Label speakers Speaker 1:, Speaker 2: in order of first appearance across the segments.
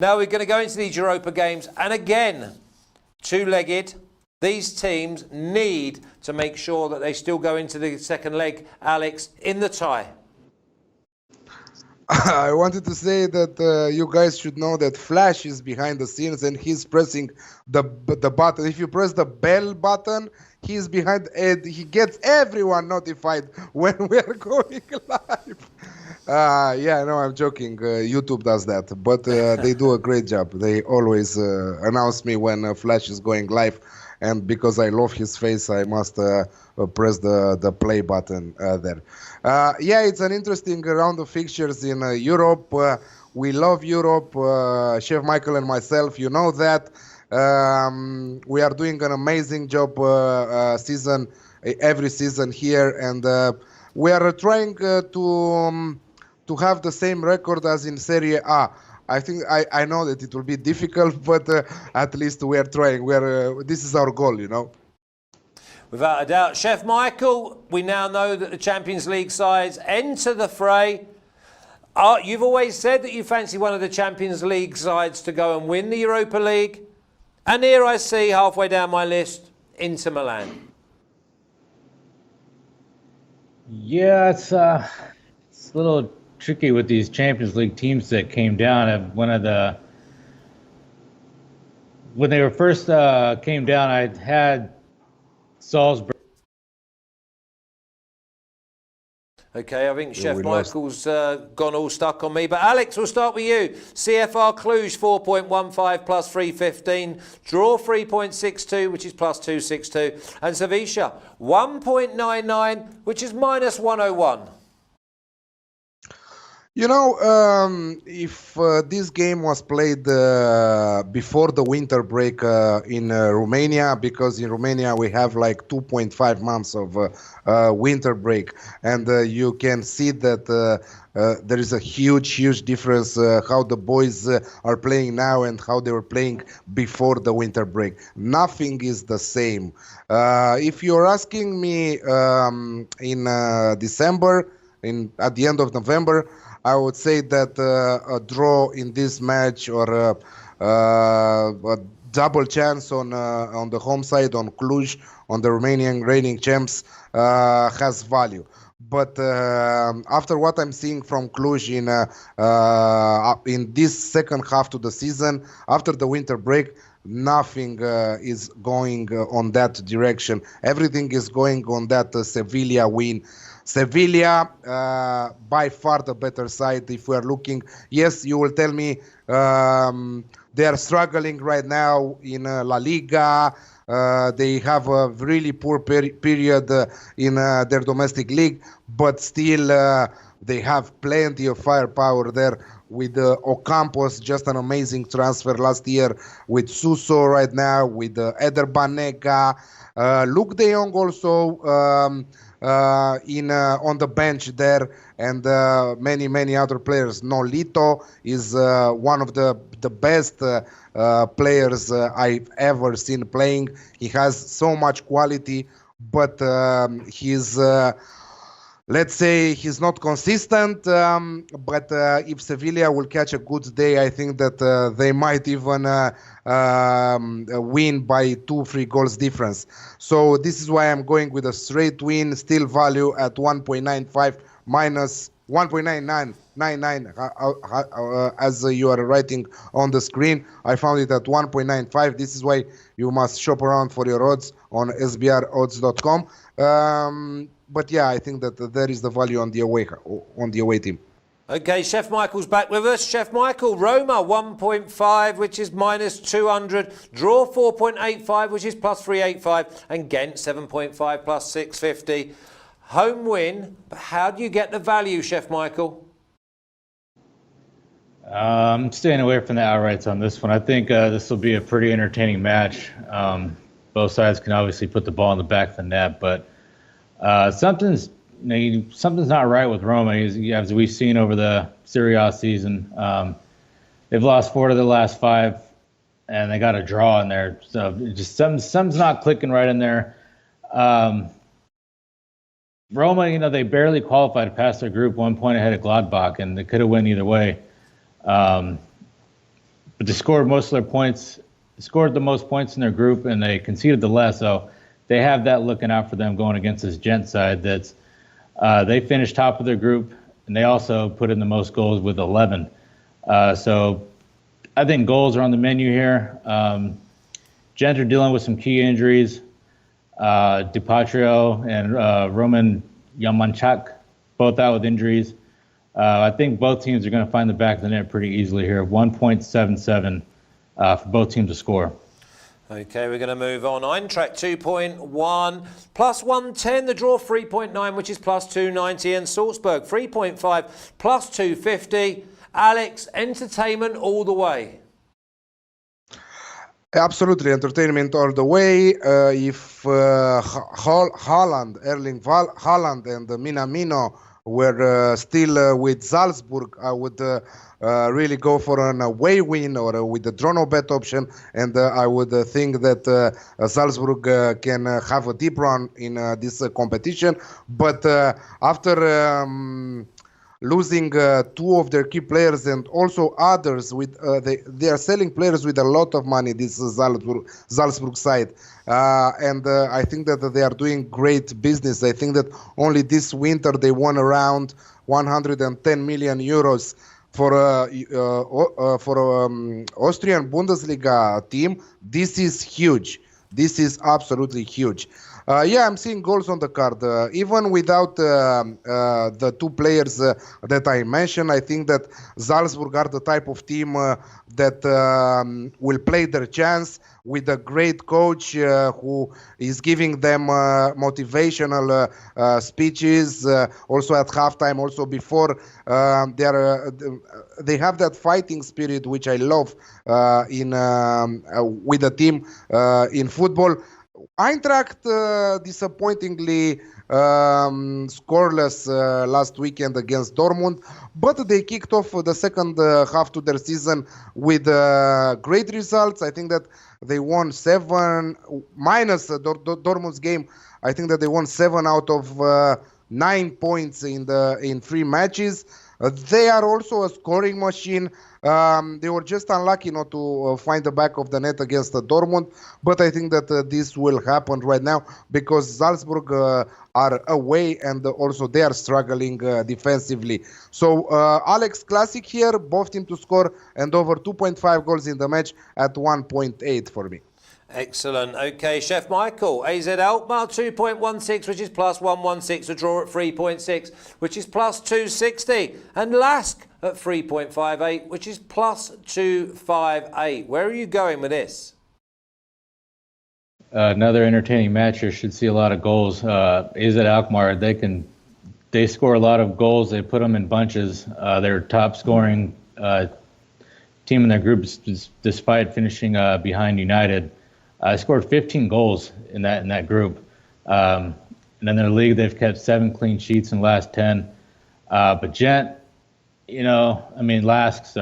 Speaker 1: Now we're going to go into these Europa games, and again, two-legged. These teams need to make sure that they still go into the second leg, Alex, in the tie.
Speaker 2: I wanted to say that you guys should know that Flash is behind the scenes and he's pressing the button. If you press the bell button, he's behind and he gets everyone notified when we are going live. Yeah, no, I'm joking. YouTube does that, but they do a great job. They always announce me when Flash is going live. And because I love his face, I must press the play button there. Yeah, it's an interesting round of fixtures in Europe. We love Europe. Chef Michael and myself, you know that. We are doing an amazing job every season here. And we are trying to have the same record as in Serie A. I think I know that it will be difficult, but at least we are trying. This is our goal, you know.
Speaker 1: Without a doubt. Chef Michael, we now know that the Champions League sides enter the fray. You've always said that you fancy one of the Champions League sides to go and win the Europa League. And here I see, halfway down my list, Inter Milan.
Speaker 3: Yeah, it's a little tricky with these Champions League teams that came down. When they were first came down, I had Salzburg.
Speaker 1: Okay, I think Chef Michael's gone all stuck on me. But Alex, we'll start with you. CFR Cluj 4.15 plus 315. Draw 3.62, which is plus 262. And Sevilla 1.99, which is minus 101.
Speaker 2: You know, if this game was played before the winter break in Romania, because in Romania we have like 2.5 months of winter break, and you can see that there is a huge difference how the boys are playing now and how they were playing before the winter break. Nothing is the same. If you're asking me in December, at the end of November, I would say that a draw in this match or a double chance on the home side on Cluj, on the Romanian reigning champs, has value. But after what I'm seeing from Cluj in this second half to the season, after the winter break, nothing is going on that direction. Everything is going on that Sevilla win. Sevilla, by far the better side. If we are looking, yes, you will tell me they are struggling right now in La Liga. They have a really poor period in their domestic league, but still they have plenty of firepower there with Ocampos, just an amazing transfer last year, with Suso right now, with Eder Banega, Luke de Jong also on the bench there, and many other players. Nolito is one of the best players I've ever seen playing. He has so much quality, but he's let's say he's not consistent, but if Sevilla will catch a good day, I think that they might even win by 2-3 goals difference. So this is why I'm going with a straight win, still value at 1.95 minus 1.99 as you are writing on the screen. I found it at 1.95. This is why you must shop around for your odds on sbrodds.com. But yeah, I think that there is the value on the away team.
Speaker 1: Okay, Chef Michael's back with us. Chef Michael, Roma 1.5, which is minus 200. Draw 4.85, which is plus 385. And Gent 7.5 plus 650. Home win, but how do you get the value, Chef Michael?
Speaker 3: I'm staying away from the outrights on this one. I think this will be a pretty entertaining match. Both sides can obviously put the ball in the back of the net, but something's not right with Roma, as we've seen over the Serie A season. They've lost 4 of the last 5, and they got a draw in there. So just something's not clicking right in there. Roma, they barely qualified past their group, 1 point ahead of Gladbach, and they could have won either way. they scored most of their points, scored the most points in their group, and they conceded the less. So they have that looking out for them going against this Gent side. That's they finished top of their group, and they also put in the most goals with 11. So I think goals are on the menu here. Gent are dealing with some key injuries. DiPatrio and Roman Yamanchak, both out with injuries. I think both teams are going to find the back of the net pretty easily here. 1.77 for both teams to score.
Speaker 1: Okay, we're going to move on. Eintracht 2.1, plus 110. The draw 3.9, which is plus 290. And Salzburg 3.5, plus 250. Alex, entertainment all the way.
Speaker 2: Absolutely, entertainment all the way. If Haaland, Erling Haaland and Minamino were still with Salzburg, I would really go for an away win or with the draw no bet option, and I would think that Salzburg can have a deep run in this competition. But after losing two of their key players and also others with they are selling players with a lot of money, this Salzburg side, and I think that they are doing great business. I think that only this winter they won around 110 million euros for Austrian Bundesliga team. This is huge. This is absolutely huge. Yeah, I'm seeing goals on the card. Even without the two players that I mentioned, I think that Salzburg are the type of team that will play their chance with a great coach who is giving them motivational speeches, also at halftime, also before. They have that fighting spirit, which I love with the team in football. Eintracht disappointingly scoreless last weekend against Dortmund, but they kicked off the second half to their season with great results. I think that they won 7, minus Dortmund's game. I think that they won 7 out of 9 points in 3 matches. They are also a scoring machine. They were just unlucky not to find the back of the net against Dortmund, but I think that this will happen right now because Salzburg are away and also they are struggling defensively. So Alex, classic here, both teams to score and over 2.5 goals in the match at 1.8 for me.
Speaker 1: Excellent. Okay, Chef Michael, AZ Alkmaar 2.16, which is plus 116. A draw at 3.6, which is plus 260. And Lask at 3.58, which is plus 258. Where are you going with this?
Speaker 3: Another entertaining match here. Should see a lot of goals. AZ Alkmaar, they score a lot of goals. They put them in bunches. They're top scoring team in their group despite finishing behind United. Scored 15 goals in that group. And in their league, they've kept 7 clean sheets in the last 10. But Gent, Lask is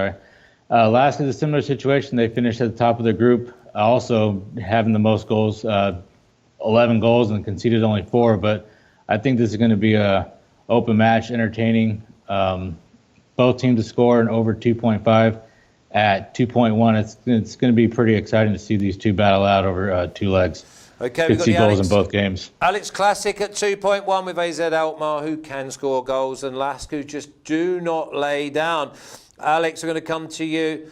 Speaker 3: a similar situation. They finished at the top of their group, also having the most goals, 11 goals, and conceded only 4. But I think this is going to be a open match, entertaining. Both teams to score and over 2.5. At 2.1, it's going to be pretty exciting to see these two battle out over 2 legs.
Speaker 1: Okay,
Speaker 3: we've got goals in both games.
Speaker 1: Alex Classic at 2.1 with AZ Alkmaar, who can score goals, and Lask, who just do not lay down. Alex, we're going to come to you.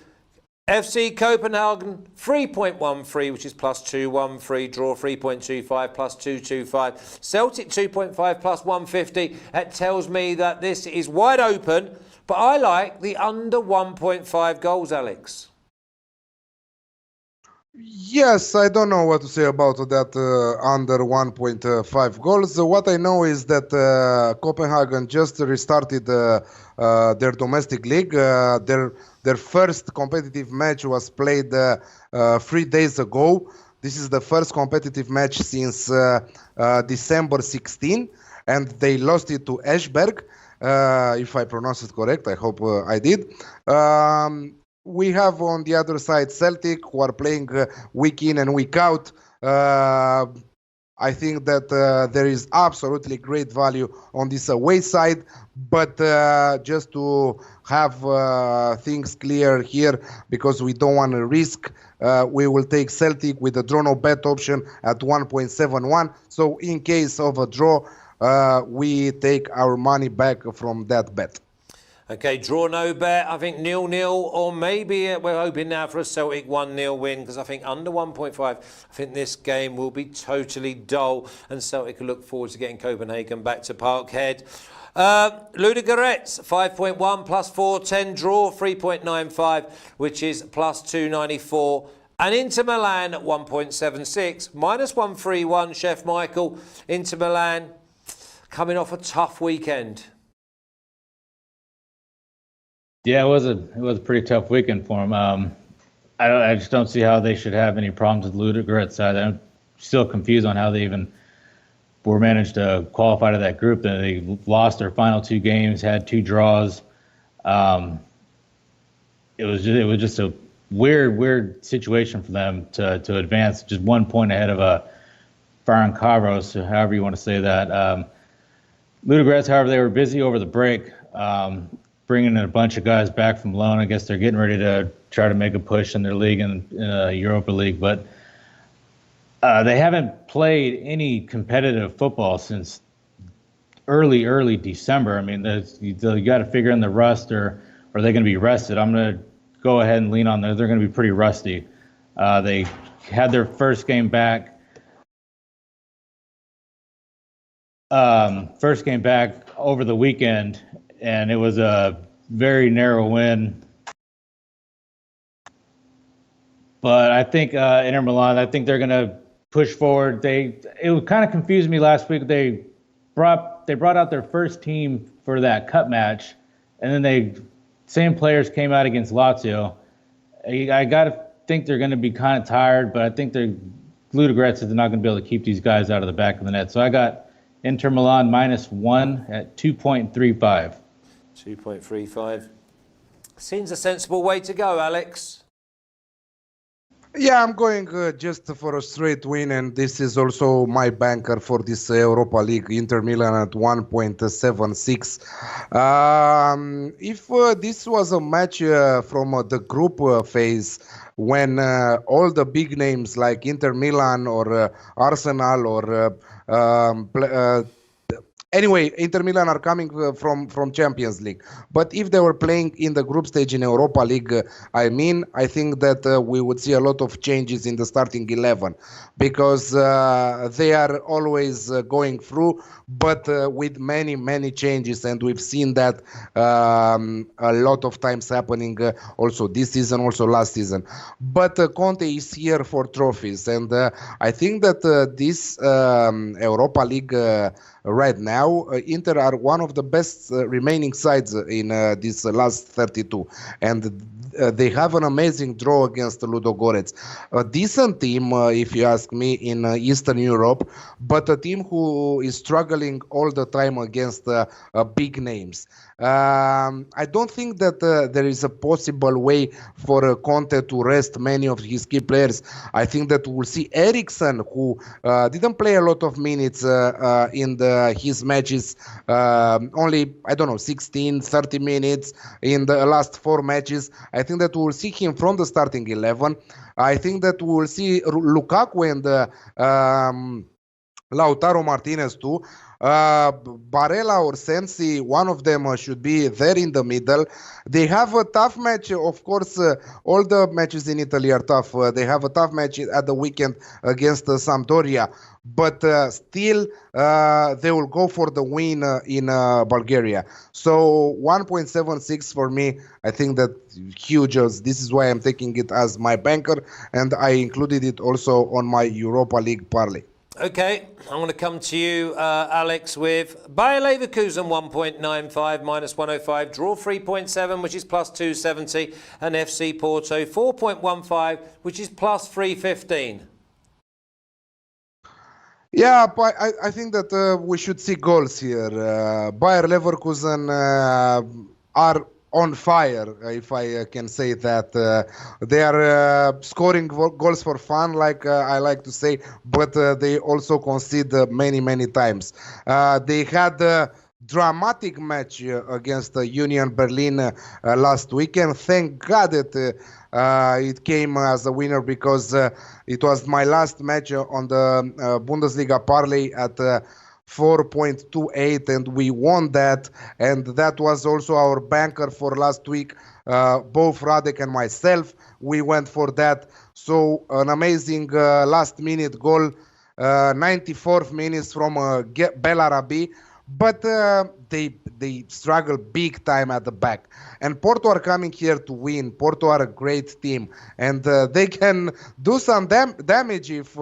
Speaker 1: FC Copenhagen 3.13, which is plus 213. Draw 3.25 plus 225. Celtic 2.5 plus 150. That tells me that this is wide open. But I like the under 1.5 goals, Alex.
Speaker 2: Yes, I don't know what to say about that under 1.5 goals. What I know is that Copenhagen just restarted their domestic league. Their first competitive match was played 3 days ago. This is the first competitive match since December 16, and they lost it to Esbjerg. If I pronounce it correct, I hope I did. We have on the other side Celtic, who are playing week in and week out. I think that there is absolutely great value on this away side, but just to have things clear here, because we don't want to risk, we will take Celtic with the draw no bet option at 1.71. So in case of a draw, we take our money back from that bet.
Speaker 1: Okay, draw no bet. I think 0-0, or maybe we're hoping now for a Celtic 1-0 win, because I think under 1.5, I think this game will be totally dull, and Celtic will look forward to getting Copenhagen back to Parkhead. Ludogorets 5.1 plus 410, draw 3.95, which is plus 294. And Inter Milan at 1.76, minus 131. Chef Michael, Inter Milan coming off a tough weekend.
Speaker 3: Yeah, it was a pretty tough weekend for them. I just don't see how they should have any problems with Ludogorets side. I'm still confused on how they even were managed to qualify to that group. They lost their final 2 games, had 2 draws. It was just a weird situation for them to advance just 1 point ahead of Ferencváros, however you want to say that. Ludogorets, however, they were busy over the break. Bringing in a bunch of guys back from loan. I guess they're getting ready to try to make a push in their league in Europa League, but they haven't played any competitive football since early December. I mean, you got to figure in the rust, or are they going to be rested? I'm going to go ahead and lean on them. They're going to be pretty rusty. They had their first game back. Over the weekend, and it was a very narrow win. But I think Inter Milan, I think they're going to push forward. It kind of confused me last week. They brought out their first team for that cup match, and then same players came out against Lazio. I got to think they're going to be kind of tired, but I think Ludogorets is not going to be able to keep these guys out of the back of the net. So I got Inter Milan -1 at 2.35.
Speaker 1: 2.35. Seems a sensible way to go, Alex.
Speaker 2: Yeah, I'm going just for a straight win, and this is also my banker for this Europa League, Inter Milan at 1.76. If this was a match from the group phase, when all the big names like Inter Milan or Arsenal or anyway, Inter Milan are coming from Champions League. But if they were playing in the group stage in Europa League, I think that we would see a lot of changes in the starting 11, because they are always going through, but with many changes, and we've seen that a lot of times happening also this season, also last season. But Conte is here for trophies, and I think that this Europa League right now, Inter are one of the best remaining sides in this last 32, and they have an amazing draw against Ludogorets. A decent team, if you ask me, in Eastern Europe, but a team who is struggling all the time against big names. I don't think that there is a possible way for Conte to rest many of his key players. I think that we'll see Eriksen, who didn't play a lot of minutes in his matches, only, 16, 30 minutes in the last 4 matches. I think that we'll see him from the starting 11. I think that we will see Lukaku and Lautaro Martinez too. Barella or Sensi, one of them should be there in the middle. They have a tough match. Of course, all the matches in Italy are tough. They have a tough match at the weekend against Sampdoria. But still, they will go for the win in Bulgaria. So 1.76 for me, I think that huge. This is why I'm taking it as my banker, and I included it also on my Europa League parlay.
Speaker 1: Okay, I'm going to come to you, Alex, with Bayer Leverkusen 1.95 minus 105, draw 3.7, which is plus 270, and FC Porto 4.15, which is plus 315.
Speaker 2: Yeah, but I think that we should see goals here. Bayer Leverkusen are on fire, if I can say that. They are scoring goals for fun, like I like to say, but they also concede many times. They had a dramatic match against Union Berlin last weekend. Thank God that it came as a winner, because it was my last match on the Bundesliga parlay at 4.28, and we won that. And that was also our banker for last week. Both Radek and myself, we went for that. So an amazing last minute goal, 94th minutes from Belarabi. But they struggle big time at the back. And Porto are coming here to win. Porto are a great team. And they can do some damage if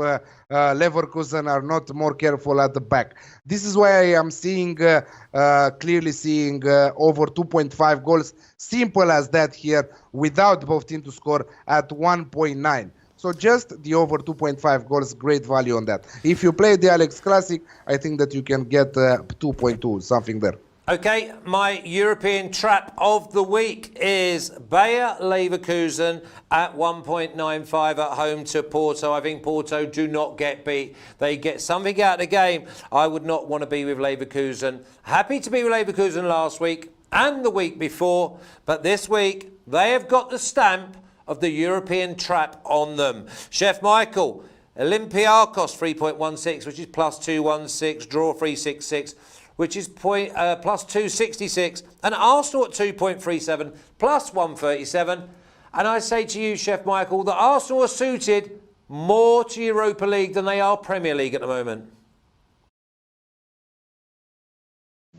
Speaker 2: Leverkusen are not more careful at the back. This is why I am seeing, clearly seeing over 2.5 goals. Simple as that here, without both teams to score at 1.9. So just the over 2.5 goals, great value on that. If you play the Alex Classic, I think that you can get 2.2, something there.
Speaker 1: Okay, my European trap of the week is Bayer Leverkusen at 1.95 at home to Porto. I think Porto do not get beat. They get something out of the game. I would not want to be with Leverkusen. Happy to be with Leverkusen last week and the week before, but this week they have got the stamp of the European trap on them. Chef Michael, Olympiacos 3.16, which is plus 216, draw 366, which is plus 266, and Arsenal at 2.37, plus 137. And I say to you, Chef Michael, that Arsenal are suited more to Europa League than they are Premier League at the moment.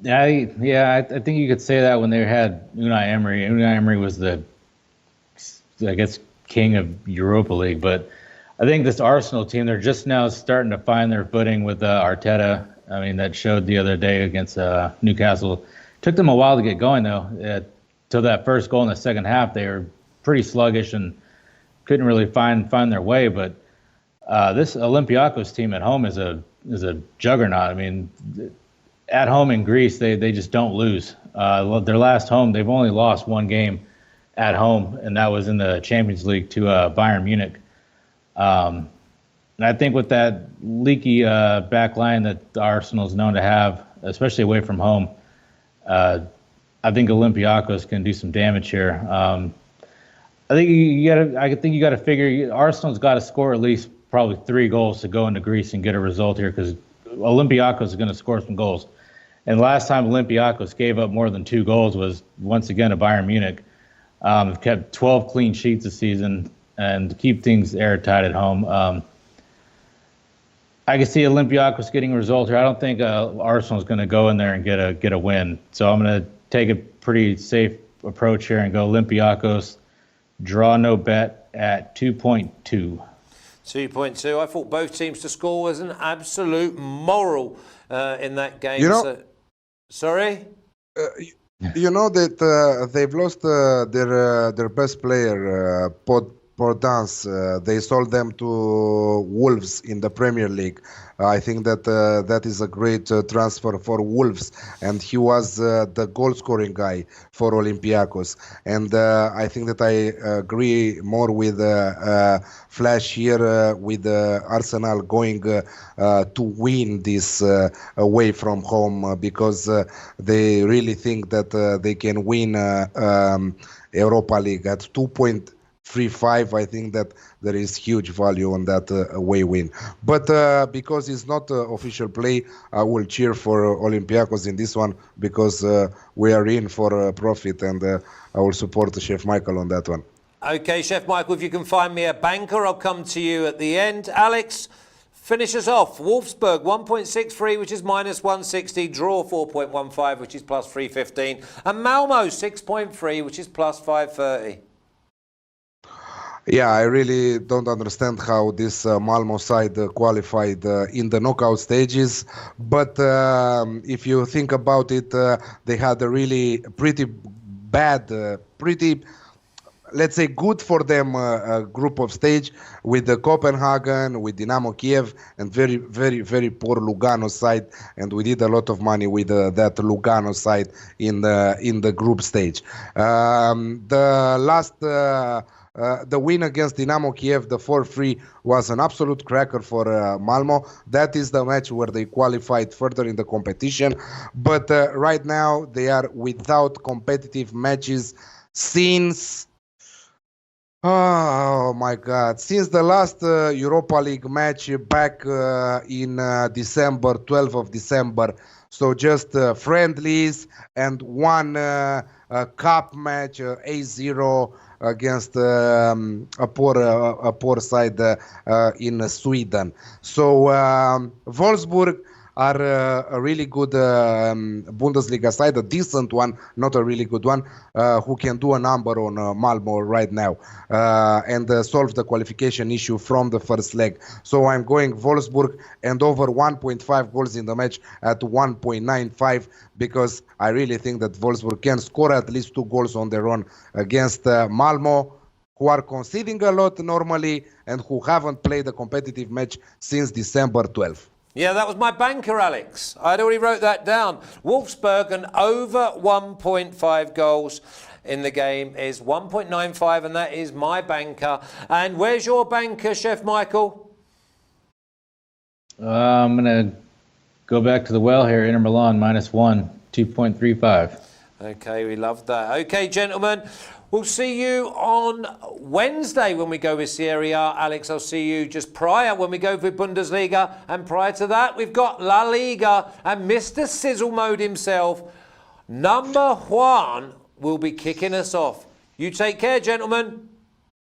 Speaker 3: Yeah, I think you could say that when they had Unai Emery. Unai Emery was the, I guess, king of Europa League. But I think this Arsenal team, they're just now starting to find their footing with Arteta. I mean, that showed the other day against Newcastle. Took them a while to get going, though. Till that first goal in the second half, they were pretty sluggish and couldn't really find their way. But this Olympiacos team at home is a juggernaut. I mean, at home in Greece, they just don't lose. Their last home, they've only lost one game at home, and that was in the Champions League to Bayern Munich. And I think with that leaky back line that Arsenal is known to have, especially away from home, I think Olympiacos can do some damage here. I think you got to figure Arsenal's got to score at least probably 3 goals to go into Greece and get a result here, because Olympiacos is going to score some goals. And last time Olympiacos gave up more than 2 goals was once again at Bayern Munich. Kept 12 clean sheets this season and to keep things airtight at home. I can see Olympiacos getting a result here. I don't think Arsenal's going to go in there and get a win. So I'm going to take a pretty safe approach here and go Olympiacos, draw no bet at 2.2.
Speaker 2: 2.2.
Speaker 1: I thought both teams to score was an absolute moral in that game.
Speaker 2: You know,
Speaker 1: sorry?
Speaker 2: You know that they've lost their best player, Podence. They sold them to Wolves in the Premier League. I think that that is a great transfer for Wolves, and he was the goal-scoring guy for Olympiacos. And I think that I agree more with Flash here, with Arsenal going to win this away from home, because they really think that they can win Europa League at 2.35. I think that there is huge value on that away win. But because it's not official play, I will cheer for Olympiacos in this one, because we are in for profit, and I will support Chef Michael on that one.
Speaker 1: Okay, Chef Michael, if you can find me a banker, I'll come to you at the end. Alex, finish us off. Wolfsburg 1.63, which is minus 160. Draw 4.15, which is plus 315. And Malmo 6.3, which is plus 530.
Speaker 2: Yeah, I really don't understand how this Malmo side qualified in the knockout stages. But if you think about it, they had a really pretty bad, let's say, good for them group of stage with the Copenhagen, with Dynamo Kiev, and very, very, very poor Lugano side. And we did a lot of money with that Lugano side in the group stage. The win against Dynamo Kiev, the 4-3, was an absolute cracker for Malmo. That is the match where they qualified further in the competition. But right now, they are without competitive matches since... Oh my God! Since the last Europa League match back in December, 12th of December. So just friendlies and one cup match, A0 against a poor side in Sweden. So Wolfsburg are a really good Bundesliga side, a decent one, not a really good one, who can do a number on Malmo right now and solve the qualification issue from the first leg. So I'm going Wolfsburg and over 1.5 goals in the match at 1.95 because I really think that Wolfsburg can score at least 2 goals on their own against Malmo, who are conceding a lot normally and who haven't played a competitive match since December 12th.
Speaker 1: Yeah, that was my banker, Alex. I'd already wrote that down. Wolfsburg and over 1.5 goals in the game is 1.95, and that is my banker. And where's your banker, Chef Michael?
Speaker 3: I'm going to go back to the well here. Inter Milan -1, 2.35.
Speaker 1: Okay, we love that. Okay, gentlemen, we'll see you on Wednesday when we go with Serie A. Alex, I'll see you just prior when we go with Bundesliga. And prior to that, we've got La Liga and Mr. Sizzle Mode himself, number 1, will be kicking us off. You take care, gentlemen.